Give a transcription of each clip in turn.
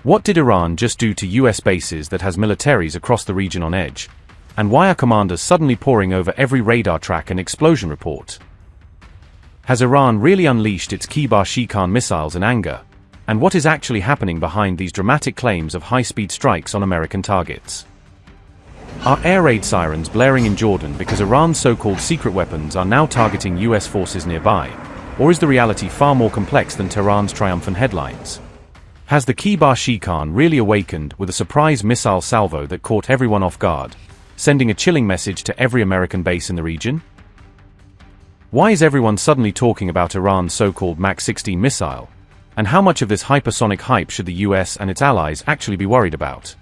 What did Iran just do to US bases that has militaries across the region on edge? And why are commanders suddenly poring over every radar track and explosion report? Has Iran really unleashed its Kheibar Shekan missiles in anger? And what is actually happening behind these dramatic claims of high-speed strikes on American targets? Are air raid sirens blaring in Jordan because Iran's so-called secret weapons are now targeting US forces nearby? Or is the reality far more complex than Tehran's triumphant headlines? Has the Kheibar Shekan really awakened with a surprise missile salvo that caught everyone off guard, sending a chilling message to every American base in the region? Why is everyone suddenly talking about Iran's so-called Mach 16 missile? And how much of this hypersonic hype should the US and its allies actually be worried about?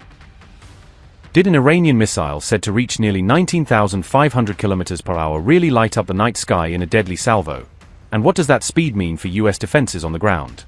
Did an Iranian missile said to reach nearly 19,500 km per hour really light up the night sky in a deadly salvo? And what does that speed mean for US defenses on the ground?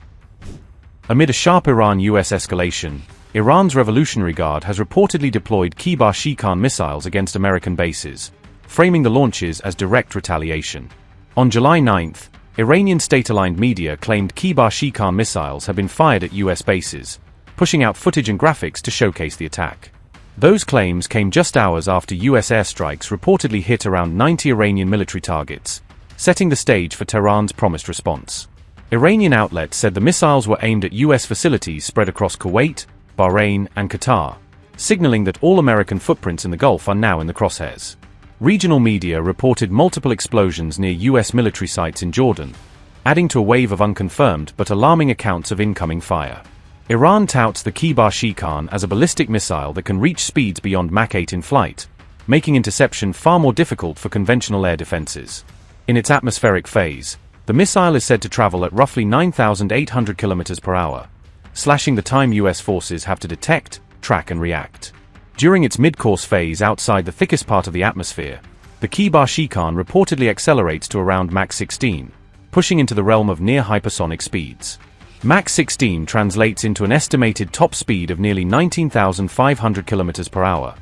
Amid a sharp Iran-US escalation, Iran's Revolutionary Guard has reportedly deployed Kheibar Shekan missiles against American bases, framing the launches as direct retaliation. On July 9th, Iranian state-aligned media claimed Kheibar Shekan missiles had been fired at US bases, pushing out footage and graphics to showcase the attack. Those claims came just hours after US airstrikes reportedly hit around 90 Iranian military targets, setting the stage for Tehran's promised response. Iranian outlets said the missiles were aimed at US facilities spread across Kuwait, Bahrain, and Qatar, signaling that all American footprints in the Gulf are now in the crosshairs. Regional media reported multiple explosions near US military sites in Jordan, adding to a wave of unconfirmed but alarming accounts of incoming fire. Iran touts the Kheibar Shekan as a ballistic missile that can reach speeds beyond Mach 8 in flight, making interception far more difficult for conventional air defenses. In its atmospheric phase, the missile is said to travel at roughly 9,800 km per hour, slashing the time US forces have to detect, track and react. During its mid-course phase outside the thickest part of the atmosphere, the Kheibar Shekan reportedly accelerates to around Mach 16, pushing into the realm of near-hypersonic speeds. Mach 16 translates into an estimated top speed of nearly 19,500 km per hour,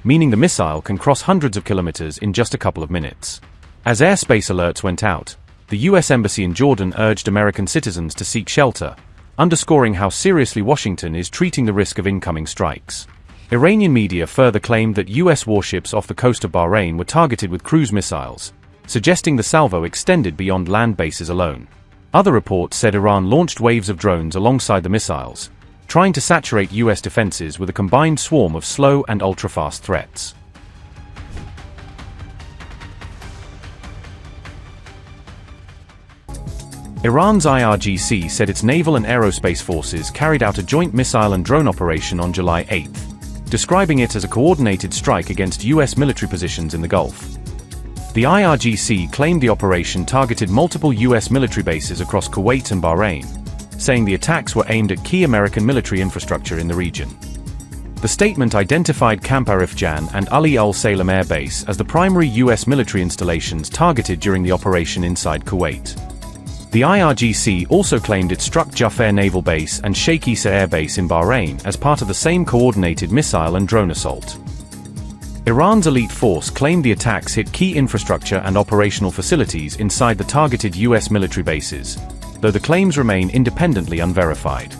meaning the missile can cross hundreds of kilometers in just a couple of minutes. As airspace alerts went out, the US Embassy in Jordan urged American citizens to seek shelter, underscoring how seriously Washington is treating the risk of incoming strikes. Iranian media further claimed that US warships off the coast of Bahrain were targeted with cruise missiles, suggesting the salvo extended beyond land bases alone. Other reports said Iran launched waves of drones alongside the missiles, trying to saturate US defenses with a combined swarm of slow and ultra-fast threats. Iran's IRGC said its naval and aerospace forces carried out a joint missile and drone operation on July 8th, describing it as a coordinated strike against US military positions in the Gulf. The IRGC claimed the operation targeted multiple US military bases across Kuwait and Bahrain, saying the attacks were aimed at key American military infrastructure in the region. The statement identified Camp Arif Jan and Ali Al Salem Air Base as the primary US military installations targeted during the operation inside Kuwait. The IRGC also claimed it struck Jafar Naval Base and Sheikh Issa Air Base in Bahrain as part of the same coordinated missile and drone assault. Iran's elite force claimed the attacks hit key infrastructure and operational facilities inside the targeted US military bases, though the claims remain independently unverified.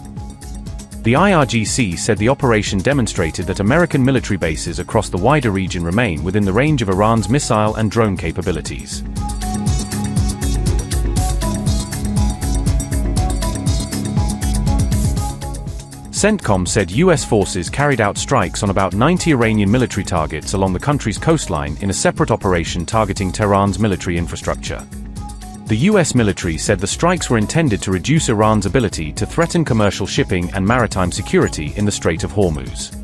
The IRGC said the operation demonstrated that American military bases across the wider region remain within the range of Iran's missile and drone capabilities. CENTCOM said US forces carried out strikes on about 90 Iranian military targets along the country's coastline in a separate operation targeting Tehran's military infrastructure. The US military said the strikes were intended to reduce Iran's ability to threaten commercial shipping and maritime security in the Strait of Hormuz.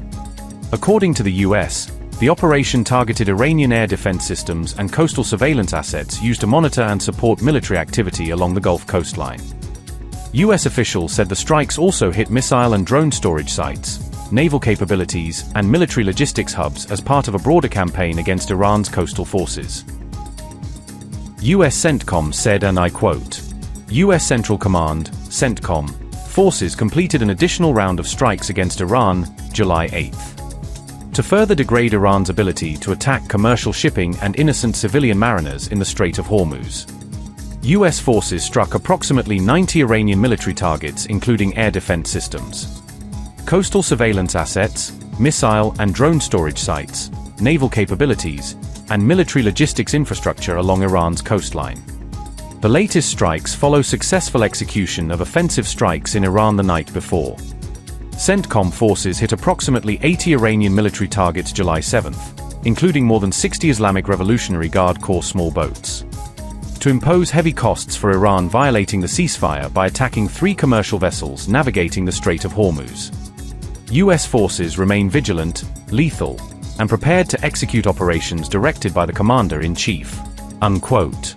According to the US, the operation targeted Iranian air defense systems and coastal surveillance assets used to monitor and support military activity along the Gulf coastline. US officials said the strikes also hit missile and drone storage sites, naval capabilities, and military logistics hubs as part of a broader campaign against Iran's coastal forces. US CENTCOM said, and I quote, US Central Command, CENTCOM, forces completed an additional round of strikes against Iran, July 8th. To further degrade Iran's ability to attack commercial shipping and innocent civilian mariners in the Strait of Hormuz. US forces struck approximately 90 Iranian military targets including air defense systems. coastal surveillance assets, missile and drone storage sites, naval capabilities, and military logistics infrastructure along Iran's coastline. The latest strikes follow successful execution of offensive strikes in Iran the night before. CENTCOM forces hit approximately 80 Iranian military targets July 7th, including more than 60 Islamic Revolutionary Guard Corps small boats. To impose heavy costs for Iran violating the ceasefire by attacking 3 commercial vessels navigating the Strait of Hormuz. US forces remain vigilant, lethal, and prepared to execute operations directed by the Commander-in-Chief." Unquote.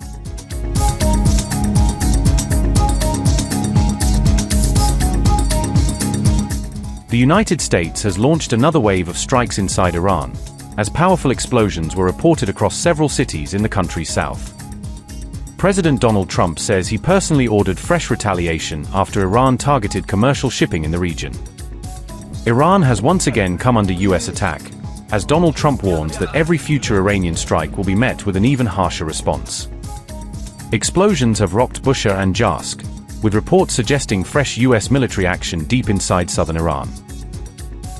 The United States has launched another wave of strikes inside Iran, as powerful explosions were reported across several cities in the country's south. President Donald Trump says he personally ordered fresh retaliation after Iran targeted commercial shipping in the region. Iran has once again come under US attack, as Donald Trump warns that every future Iranian strike will be met with an even harsher response. Explosions have rocked Bushehr and Jask, with reports suggesting fresh US military action deep inside southern Iran.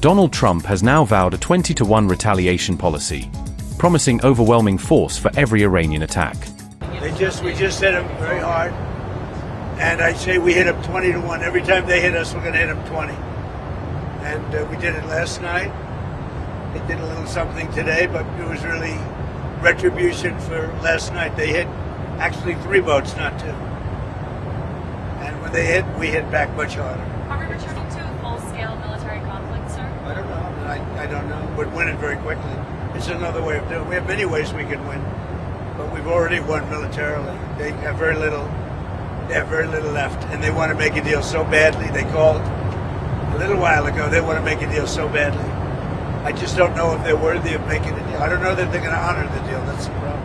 Donald Trump has now vowed a 20-to-1 retaliation policy, promising overwhelming force for every Iranian attack. We just hit them very hard, and I say we hit them 20-to-1. Every time they hit us, we're going to hit them 20. And we did it last night. They did a little something today, but it was really retribution for last night. They hit actually 3 boats, not 2. And when they hit, we hit back much harder. Are we returning to a full-scale military conflict, sir? I don't know. I don't know. We're winning very quickly. It's another way of doing it. We have many ways we can win, but we've already won militarily. They have very little. They have very little left, and they want to make a deal so badly. They called a little while ago. They want to make a deal so badly. I just don't know if they're worthy of making a deal. I don't know that they're going to honor the deal. That's the problem.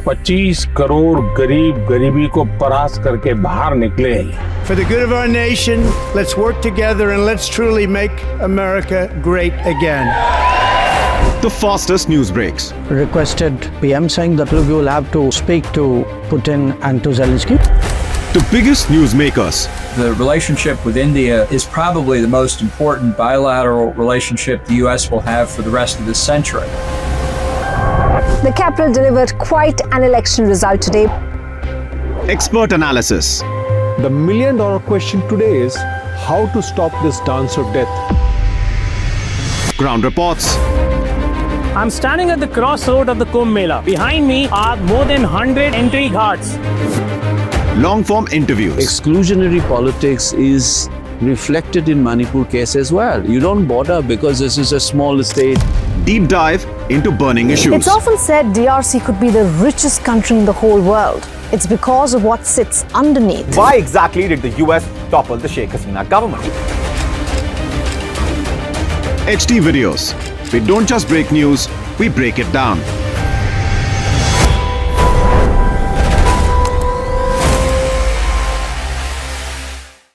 $25 crore गरीब गरीबी को परास्त करके बाहर निकले। For the good of our nation, let's work together and let's truly make America great again. The fastest news breaks. Requested PM saying that look, you will have to speak to Putin and to Zelensky. The biggest news makers. The relationship with India is probably the most important bilateral relationship the US will have for the rest of this century. The capital delivered quite an election result today. Expert analysis. The million-dollar question today is how to stop this dance of death. Ground reports. I'm standing at the crossroad of the Kumbh Mela. Behind me are more than 100 entry guards. Long-form interviews. Exclusionary politics is reflected in Manipur case as well. You don't bother because this is a small state. Deep dive into burning issues. It's often said DRC could be the richest country in the whole world. It's because of what sits underneath. Why exactly did the US topple the Sheikh Hasina government? HD videos. We don't just break news, we break it down.